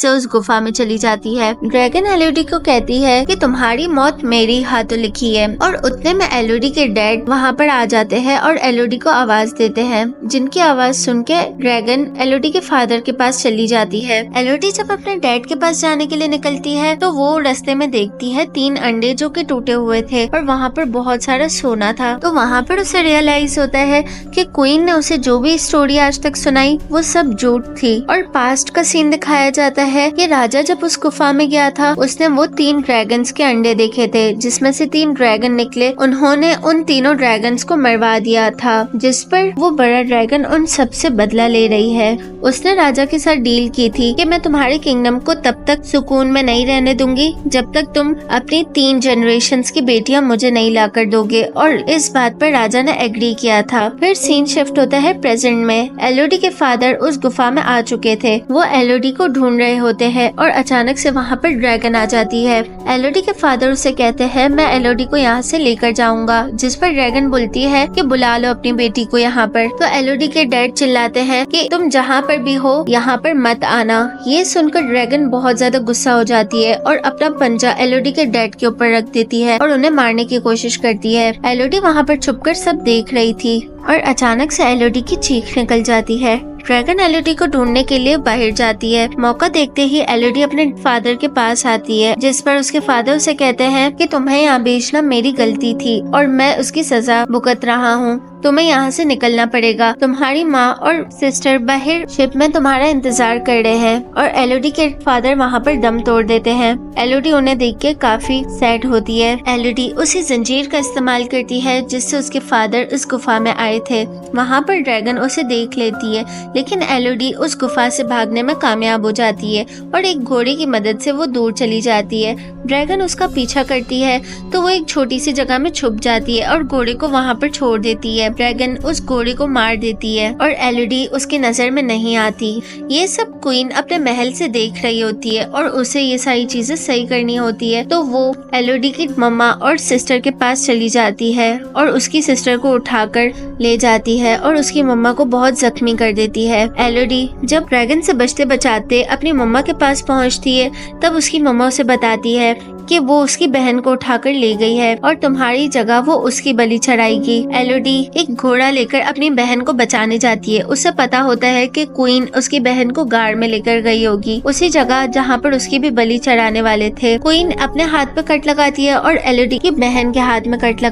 से उस गुफा में चली जाती है। ड्रैगन एलोडी को कहती है कि तुम्हारी मौत मेरी हाथों लिखी है, और उतने में एलोडी के डैड वहाँ पर आ जाते हैं और एलोडी को आवाज देते हैं, जिनकी आवाज सुन के ड्रैगन एलोडी के फादर के पास चली जाती है। एलोडी जब अपने डैड के पास जाने के लिए निकलती है तो वो रास्ते में देखती है 3 अंडे जो कि टूटे हुए थे और वहाँ पर बहुत सारा सोना था। तो वहाँ पर उसे रियलाइज होता है कि क्वीन ने उसे जो भी स्टोरी आज तक सुनाई वो सब झूठ थी। और पास्ट का सीन दिखाया जाता है कि राजा जब उस गुफा में गया था उसने वो 3 ड्रैगन्स के अंडे देखे थे, जिसमें से 3 ड्रैगन निकले। उन्होंने उन तीनों ड्रैगन्स को मरवा दिया था, जिस पर वो बड़ा ड्रैगन उन सबसे बदला ले रही है। उसने राजा के साथ डील की थी कि मैं तुम्हारे किंगडम को तब तक सुकून में नहीं रहने दूंगी जब तक तुम अपनी 3 जनरेशंस की बेटियां मुझे नहीं लाकर दोगे, और इस बात पर राजा ने एग्री किया था। फिर सीन शिफ्ट होता है प्रेजेंट में। एलोडी के फादर उस गुफा में आ चुके थे। वो एलोडी को ढूंढ रहे होते हैं और अचानक से वहाँ पर ड्रैगन आ जाती है। एलोडी के फादर उसे कहते हैं मैं एलोडी को यहाँ से लेकर जाऊंगा, जिस पर ड्रैगन बोलती है कि बुला लो अपनी बेटी को यहाँ पर। तो एलोडी के डैड चिल्लाते हैं कि तुम जहाँ पर भी हो यहाँ पर मत आना। ये सुनकर ड्रैगन बहुत ज्यादा गुस्सा हो जाती है और अपना पंजा एलोडी के डैड के ऊपर रख देती है और उन्हें मारने की कोशिश करती है। एलोडी वहाँ पर छुपकर सब देख रही थी और अचानक से एलोडी की चीख निकल जाती है। ड्रैगन एलोडी को ढूंढने के लिए बाहर जाती है। मौका देखते ही एलोडी अपने फादर के पास आती है, जिस पर उसके फादर उसे कहते हैं कि तुम्हें यहाँ भेजना मेरी गलती थी और मैं उसकी सजा भुगत रहा हूँ। तुम्हें यहाँ से निकलना पड़ेगा। तुम्हारी माँ और सिस्टर बाहर शिप में तुम्हारा इंतजार कर रहे हैं। और एलोडी के फादर वहाँ पर दम तोड़ देते हैं। एलोडी उन्हें देख के काफी सैड होती है। एलोडी उसी जंजीर का इस्तेमाल करती है जिससे उसके फादर उस गुफा में आए थे। वहाँ पर ड्रैगन उसे देख लेती है, लेकिन एलोडी उस गुफा से भागने में कामयाब हो जाती है और एक घोड़े की मदद से वो दूर चली जाती है। ड्रैगन उसका पीछा करती है तो वो एक छोटी सी जगह में छुप जाती है और घोड़े को वहाँ पर छोड़ देती है। ड्रैगन उस घोड़े को मार देती है और एलोडी उसकी नजर में नहीं आती। ये सब क्वीन अपने महल से देख रही होती है और उसे ये सारी चीजें सही करनी होती है। तो वो एलोडी की मम्मा और सिस्टर के पास चली जाती है और उसकी सिस्टर को उठाकर ले जाती है और उसकी मम्मा को बहुत जख्मी कर देती है। एलोडी जब ड्रैगन से बचते बचाते अपनी मम्मा के पास पहुंचती है तब उसकी मम्मा उसे बताती है कि वो उसकी बहन को उठाकर ले गई है और तुम्हारी जगह वो उसकी बलि चढ़ाएगी। एलोडी एक घोड़ा लेकर अपनी बहन को बचाने जाती है। उसे पता होता है कि क्वीन उसकी बहन को गाड़ में लेकर गई होगी, उसी जगह जहाँ पर उसकी भी बलि चढ़ाने वाले थे। क्वीन अपने हाथ पे कट लगाती है और एलोडी की बहन के हाथ में कट